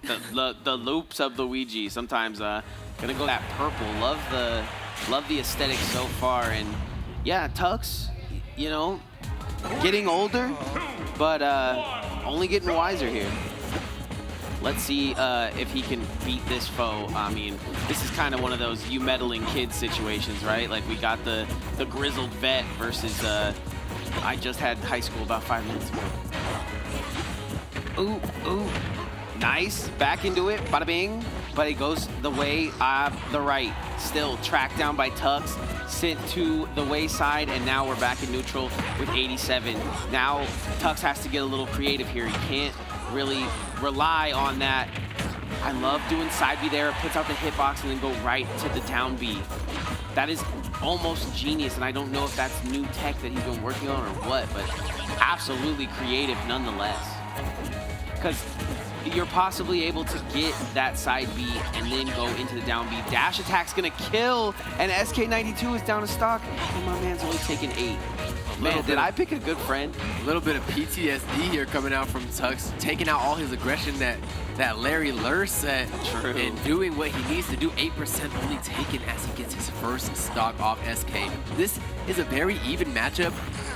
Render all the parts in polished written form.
The loops of Luigi. Sometimes gonna go that purple. Love the aesthetic so far, and yeah, Tux, you know, getting older, but only getting wiser here. Let's see if he can beat this foe. I mean, this is kind of one of those you meddling kids situations, right? Like we got the grizzled vet versus I just had high school about 5 minutes ago. Ooh, ooh, nice. Back into it, bada bing. But it goes the way of the right. Still tracked down by Tux, sent to the wayside, and now we're back in neutral with 87. Now Tux has to get a little creative here. He can't really rely on that. I love doing side B there. It puts out the hitbox and then go right to the down B. That is almost genius, and I don't know if that's new tech that he's been working on or what, but absolutely creative nonetheless. Because you're possibly able to get that side B and then go into the down B. Dash attack's gonna kill, and SK92 is down to stock, and my man's only taking 8. Man, did I pick a good friend? A little bit of PTSD here coming out from Tux, taking out all his aggression that Larry Lurr set. True. And doing what he needs to do. 8% only taken as he gets his first stock off SK. This is a very even matchup,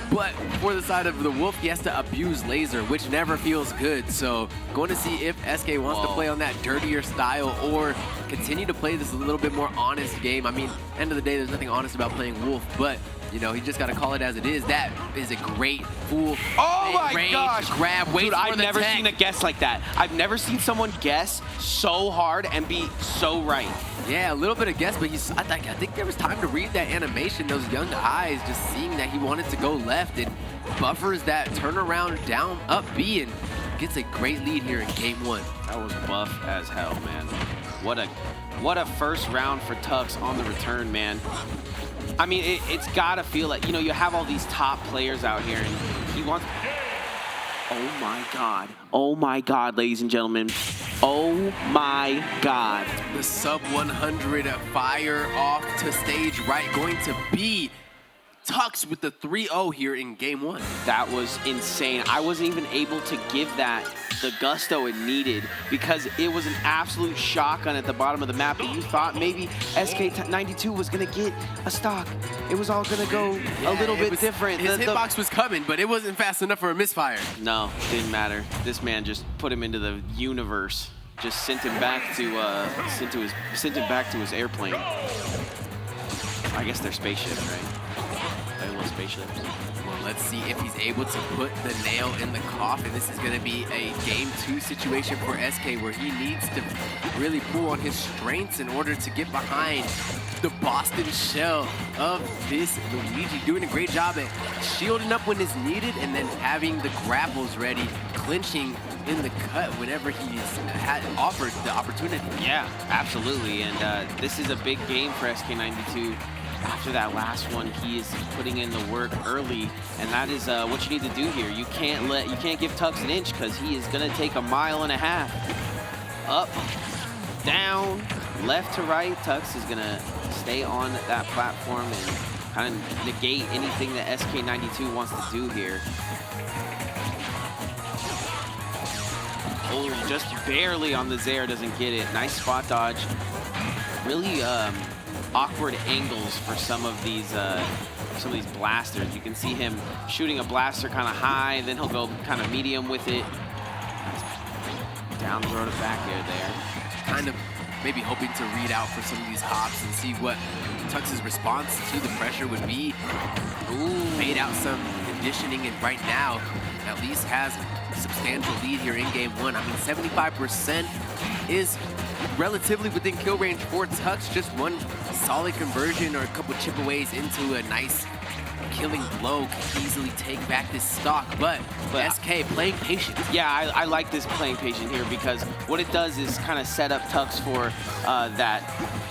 but for the side of the Wolf, he has to abuse laser, which never feels good. So going to see if SK wants to play on that dirtier style or continue to play this a little bit more honest game. I mean, end of the day, there's nothing honest about playing Wolf, but you know, he just got to call it as it is. That is a great full range grab. Dude, I've never seen a guess like that. I've never seen someone guess so hard and be so right. Yeah, a little bit of guess, but I think there was time to read that animation, those young eyes, just seeing that he wanted to go left and buffers that turnaround down up B and gets a great lead here in game 1. That was buff as hell, man. What a first round for Tux on the return, man. I mean, it's gotta feel like, you know, you have all these top players out here, and he wants. Oh my God! Oh my God, ladies and gentlemen! Oh my God! The sub 100 fire off to stage right, going to be Tux with the 3-0 here in game 1. That was insane. I wasn't even able to give that the gusto it needed because it was an absolute shotgun at the bottom of the map, and you thought maybe SK92 was gonna get a stock. It was all gonna go a little bit different. His hitbox was coming, but it wasn't fast enough for a misfire. No, didn't matter. This man just put him into the universe. Just sent him back to sent him back to his airplane. I guess they're spaceships, right? Spaceships. Well, let's see if he's able to put the nail in the coffin. This is going to be a game 2 situation for SK where he needs to really pull on his strengths in order to get behind the Boston shell of this Luigi. Doing a great job at shielding up when it's needed and then having the grapples ready, clinching in the cut whenever he's had offered the opportunity. Yeah, absolutely. And this is a big game for SK92. After that last one, he is putting in the work early, and that is what you need to do here. You can't give Tux an inch because he is gonna take a mile and a half. Up, down, left to right. Tux is gonna stay on that platform and kind of negate anything that SK92 wants to do here. Oh, just barely on the Zaire, doesn't get it. Nice spot dodge. Really awkward angles for some of these blasters. You can see him shooting a blaster kind of high, then he'll go kind of medium with it. Down the road of back air there. Kind of maybe hoping to read out for some of these hops and see what Tux's response to the pressure would be. Ooh, fade out some conditioning, and right now at least has a substantial lead here in game 1. I mean, 75% is relatively within kill range for Tux. Just one solid conversion or a couple chip aways into a nice killing blow could easily take back this stock, but SK playing patient. Yeah, I like this playing patient here because what it does is kind of set up Tux for that,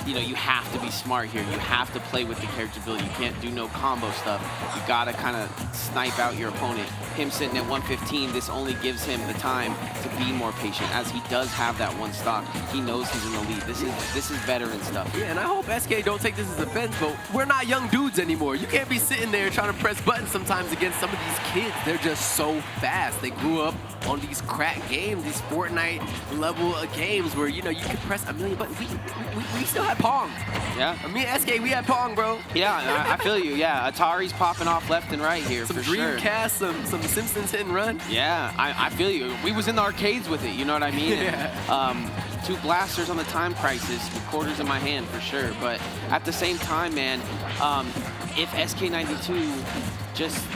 you know, you have to be smart here. You have to play with the character ability. You can't do no combo stuff. You gotta kind of snipe out your opponent. Him sitting at 115, this only gives him the time to be more patient as he does have that one stock. He knows he's in the lead. This is veteran stuff. Yeah, and I hope SK don't take this as offense, but we're not young dudes anymore. You can't be sitting there there trying to press buttons sometimes against some of these kids. They're just so fast. They grew up on these crack games, these Fortnite level games where, you know, you could press a million buttons. We still had Pong. Yeah. I mean, SK, we had Pong, bro. Yeah, I feel you. Yeah, Atari's popping off left and right here Some for sure. Dreamcast, some Simpsons hit and run. Yeah, I feel you. We was in the arcades with it, you know what I mean? Yeah. And, 2 blasters on the time crisis, with quarters in my hand for sure. But at the same time, man, if SK92 just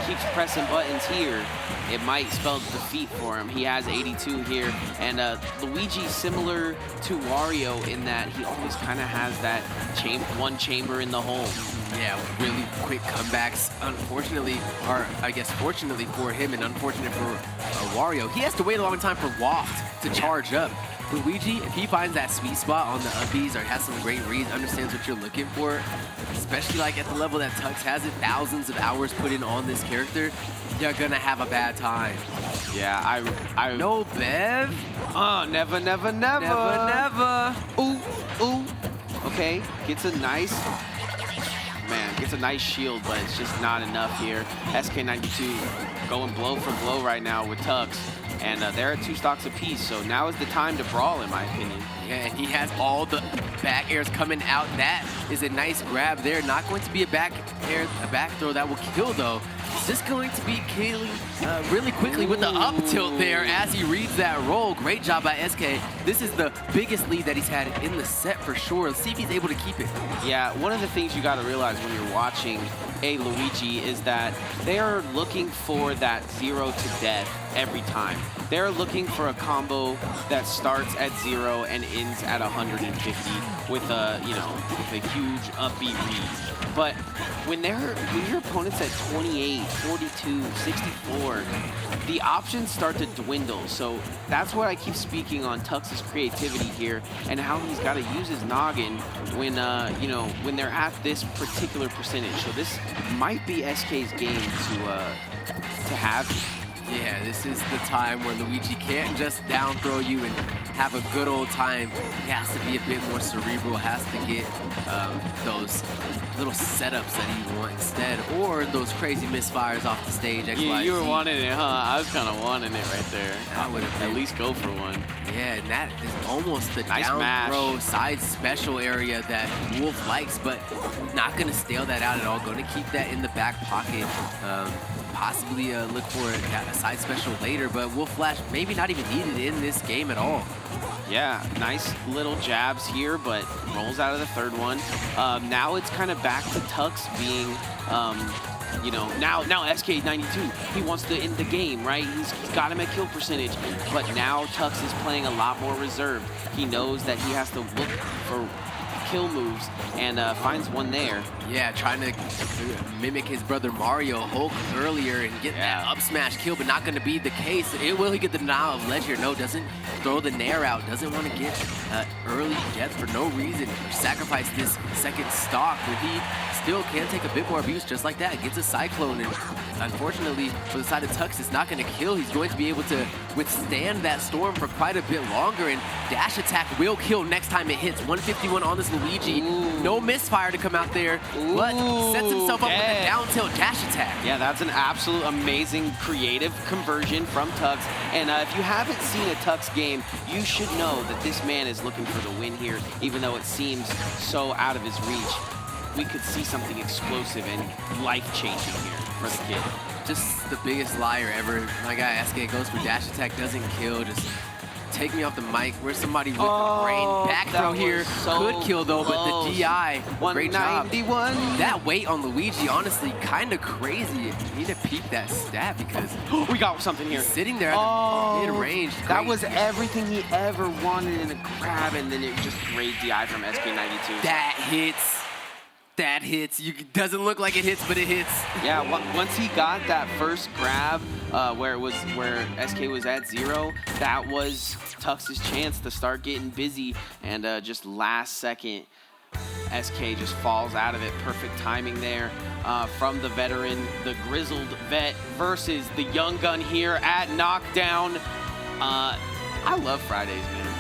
keeps pressing buttons here, it might spell defeat for him. He has 82 here, and Luigi, similar to Wario in that he always kind of has that one chamber in the hole. Yeah, really quick comebacks, unfortunately, or I guess fortunately for him and unfortunate for Wario. He has to wait a long time for Waft to charge up. Luigi, if he finds that sweet spot on the upbeats or has some great reads, understands what you're looking for, especially like at the level that Tux has it, thousands of hours put in on this character, you're gonna have a bad time. Yeah, I No Bev. Never, never, never. Never, never. Ooh, ooh. Okay, gets a nice shield, but it's just not enough here. SK92 going blow for blow right now with Tux. And they're at 2 stocks apiece, so now is the time to brawl, in my opinion. Yeah, and he has all the back airs coming out. That is a nice grab there. Not going to be a back throw that will kill, though. It's just going to be killing really quickly with the up tilt there as he reads that roll. Great job by SK. This is the biggest lead that he's had in the set for sure. Let's see if he's able to keep it. Yeah, one of the things you got to realize when you're watching a Luigi is that they are looking for that 0 to death every time. They're looking for a combo that starts at 0 and ends at 150 with a, you know, with a huge upbeat read. But when your opponent's at 28, 42, 64, the options start to dwindle. So that's what I keep speaking on Tux's creativity here and how he's got to use his noggin when, you know, when they're at this particular percentage. So this might be SK's game to have. Yeah, this is the time where Luigi can't just down throw you and have a good old time. He has to be a bit more cerebral, has to get those little setups that you want instead, or those crazy misfires off the stage. Yeah, you were wanting it, huh? I was kind of wanting it right there. I would have at least go for one. Yeah, and that is almost the nice down throw side special area that Wolf likes, but not going to stale that out at all. Going to keep that in the back pocket. Possibly look for a side special later, but Wolf Flash maybe not even needed in this game at all. Yeah, nice little jabs here, but rolls out of the third one. Now it's kind of back to Tux being, you know, now SK92, he wants to end the game, right? He's got him at kill percentage, but now Tux is playing a lot more reserved. He knows that he has to look for kill moves and finds one there. Yeah, trying to mimic his brother Mario Hulk earlier and get that up smash kill, but not going to be the case. Will he get the denial of ledge here? No, doesn't throw the nair out, doesn't want to get early death for no reason, or sacrifice this second stock where he still can take a bit more abuse just like that. Gets a Cyclone, and unfortunately for the side of Tux, it's not going to kill. He's going to be able to withstand that storm for quite a bit longer, and dash attack will kill next time it hits. 151 on this Luigi. Ooh. No misfire to come out there, but sets himself up with a down tilt dash attack. Yeah, that's an absolute amazing creative conversion from Tux. And if you haven't seen a Tux game, you should know that this man is looking for the win here, even though it seems so out of his reach. We could see something explosive and life-changing here for the kid. Just the biggest liar ever. My guy SK goes for dash attack, doesn't kill, just take me off the mic. Where's somebody with the brain? Back throw here could kill though, but the DI, great job. That weight on Luigi, honestly, kind of crazy. You need to peep that stat because we got something here. He's sitting there at the mid-range. That was everything he ever wanted in a grab, and then it just great DI from SK92. That hits. That hits. Doesn't look like it hits, but it hits. Yeah, once he got that first grab where SK was at 0, that was Tux's chance to start getting busy, and just last second, SK just falls out of it. Perfect timing there from the veteran, the grizzled vet versus the young gun here at Knockdown. I love Fridays, man.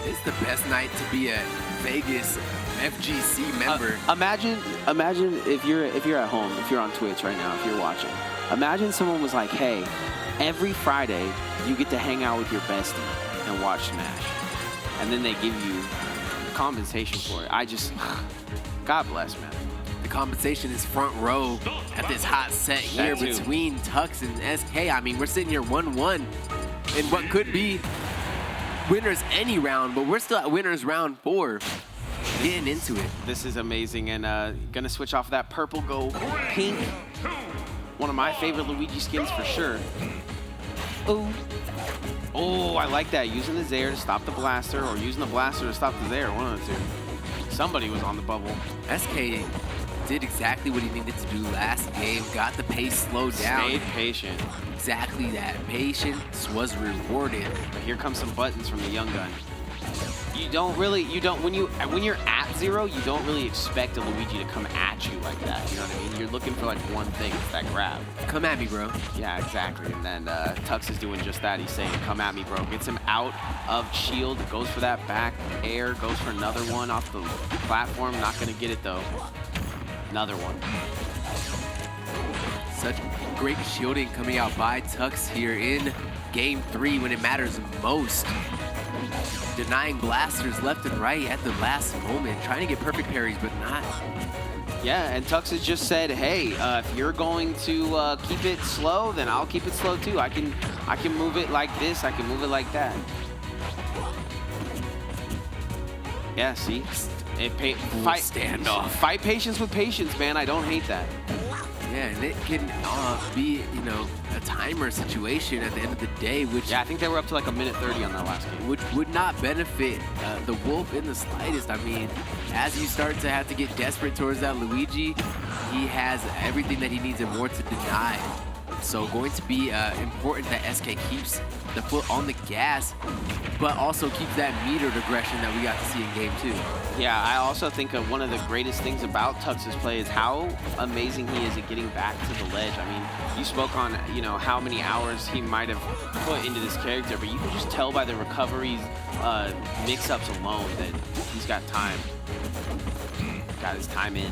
It's the best night to be a Vegas FGC member. Imagine if you're at home, if you're on Twitch right now, if you're watching. Imagine someone was like, hey, every Friday you get to hang out with your bestie and watch Smash. And then they give you compensation for it. God bless, man. The compensation is front row at this hot set here between TUX and SK. I mean, we're sitting here 1-1 in what could be winners any round, but we're still at winners round 4. Getting into it. This is amazing, and gonna switch off of that purple, go pink. One of my favorite Luigi skins for sure. Oh, I like that. Using the Zaire to stop the blaster, or using the blaster to stop the Zaire, one of the two. Somebody was on the bubble. SK did exactly what he needed to do last game, got the pace slowed down. Stayed patient. Exactly that. Patience was rewarded. But here comes some buttons from the young gun. When you're at 0, you don't really expect a Luigi to come at you like that. You know what I mean? You're looking for like one thing, it's that grab. Come at me, bro. Yeah, exactly. And then TUX is doing just that. He's saying, come at me, bro. Gets him out of shield, goes for that back air, goes for another one off the platform. Not gonna get it though. Another one. Such great shielding coming out by TUX here in game 3 when it matters most. Denying blasters left and right at the last moment, trying to get perfect parries, but not. Yeah, and TUX has just said, hey, if you're going to keep it slow, then I'll keep it slow too. I can move it like this, I can move it like that. Yeah, see? Standoff. Fight patience with patience, man. I don't hate that. Yeah, and it can be, a timer situation at the end of the day, which... Yeah, I think they were up to like 1:30 on that last game. Which would not benefit the Wolf in the slightest. I mean, as you start to have to get desperate towards that Luigi, he has everything that he needs and more to deny. So going to be important that SK keeps the foot on the gas, but also keeps that metered aggression that we got to see in game 2. Yeah, I also think one of the greatest things about TUX's play is how amazing he is at getting back to the ledge. I mean, you spoke on, how many hours he might have put into this character, but you can just tell by the recoveries, mix-ups alone that he's got time. Got his time in.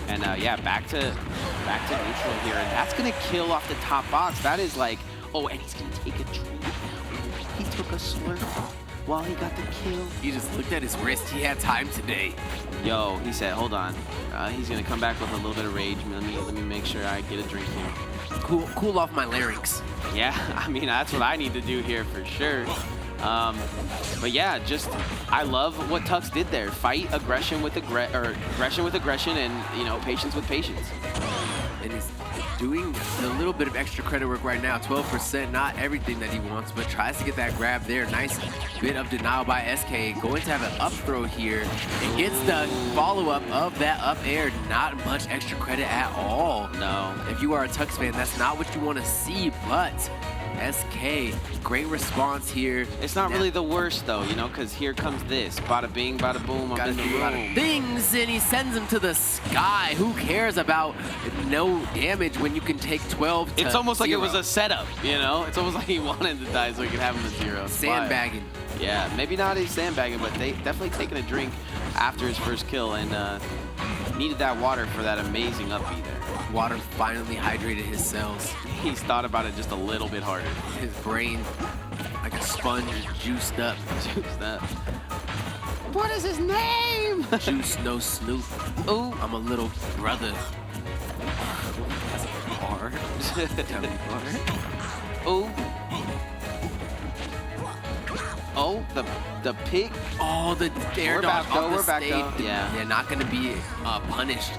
And yeah, back to neutral here, and that's gonna kill off the top box. That is like, oh, and he's gonna take a drink. He took a slurp while he got the kill. He just looked at his wrist. He had time today. Yo, he said, hold on. He's gonna come back with a little bit of rage. Let me make sure I get a drink here. Cool off my larynx. Yeah, I mean, that's what I need to do here for sure. But yeah, I love what TUX did there. Fight aggression with aggression, and patience with patience. And he's doing a little bit of extra credit work right now. 12%, not everything that he wants, but tries to get that grab there. Nice bit of denial by SK. Going to have an up throw here and gets the follow-up of that up air. Not much extra credit at all. No. If you are a TUX fan, that's not what you want to see, but SK, great response here. It's not really the worst though, because here comes this. Bada bing, bada boom, I'm in the room. Bada bings, and he sends him to the sky. Who cares about no damage when you can take 12 to It's almost 0. like it was a setup, It's almost like he wanted to die so he could have him at 0. Sandbagging. Yeah, maybe not his sandbagging, but they definitely taking a drink after his first kill and needed that water for that amazing up B there. Water finally hydrated his cells. He's thought about it just a little bit harder. His brain, like a sponge, juiced up. Juiced up. What is his name? Juice, no Snoop. Ooh. I'm a little brother. That's hard. Tell me hard. Ooh. Oh, the pick. Oh, the air dodge off the stage. Yeah, not going to be punished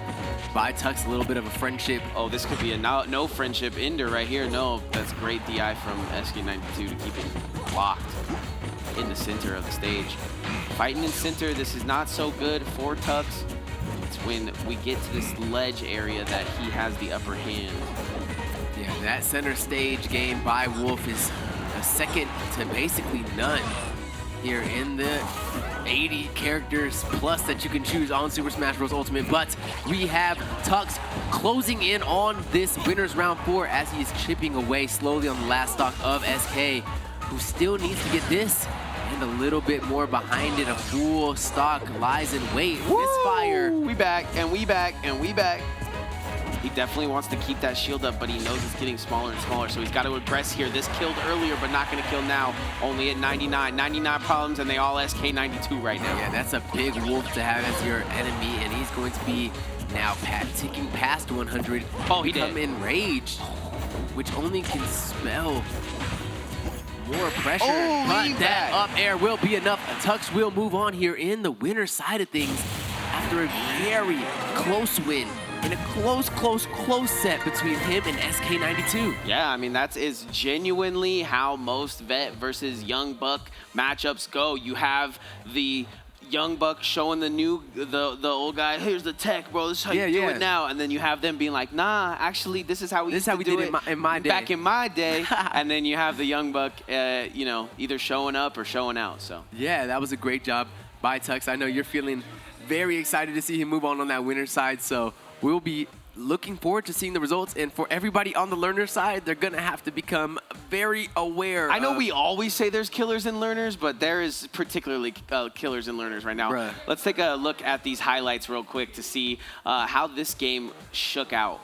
by TUX. A little bit of a friendship. Oh, this could be a no friendship ender right here. No, that's great DI from SK92 to keep it locked in the center of the stage. Fighting in center, this is not so good for TUX. It's when we get to this ledge area that he has the upper hand. Yeah, that center stage game by Wolf is a second to basically none here in the 80 characters plus that you can choose on Super Smash Bros. Ultimate. But we have TUX closing in on this winners round 4 as he is chipping away slowly on the last stock of SK, who still needs to get this and a little bit more behind it. A full stock lies in wait. Misfire. We back, and we back, and we back. He definitely wants to keep that shield up, but he knows it's getting smaller and smaller, so he's got to aggress here. This killed earlier, but not going to kill now. Only at 99. 99 problems, and they all SK92 right now. Yeah, that's a big wolf to have as your enemy, and he's going to be now ticking past 100. Oh, he become did. enraged, which only can spell more pressure. Oh, but that up air will be enough. TUX will move on here in the winner's side of things after a very close win. In a close set between him and SK92. Yeah, I mean, that is genuinely how most vet versus young buck matchups go. You have the young buck showing the old guy, here's the tech, bro, this is how you do it now. And then you have them being like, nah, actually, this is how we did it in my day. Back in my day. And then you have the young buck, you know, either showing up or showing out. So yeah, that was a great job by TUX. I know you're feeling very excited to see him move on that winner's side. So we'll be looking forward to seeing the results. And for everybody on the learner side, they're going to have to become very aware. I know we always say there's killers and learners, but there is particularly killers and learners right now. Bruh. Let's take a look at these highlights real quick to see how this game shook out.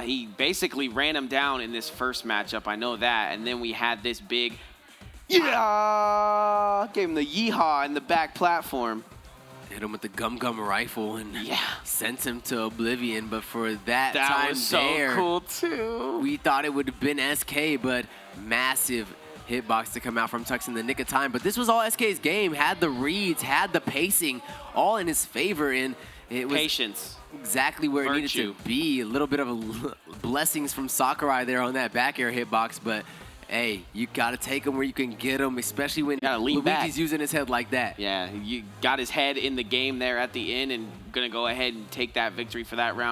He basically ran him down in this first matchup. I know that. And then we had this big, gave him the yeehaw in the back platform. Hit him with the gum rifle and sent him to oblivion. But for that time was so there, cool too. We thought it would have been SK, but massive hitbox to come out from TUX in the nick of time. But this was all SK's game. Had the reads, had the pacing, all in his favor. And it was patience. Exactly where it needed to be. A little bit of blessings from Sakurai there on that back air hitbox, but hey, you got to take him where you can get him, especially when Luigi's using his head like that. Yeah, you got his head in the game there at the end and going to go ahead and take that victory for that round.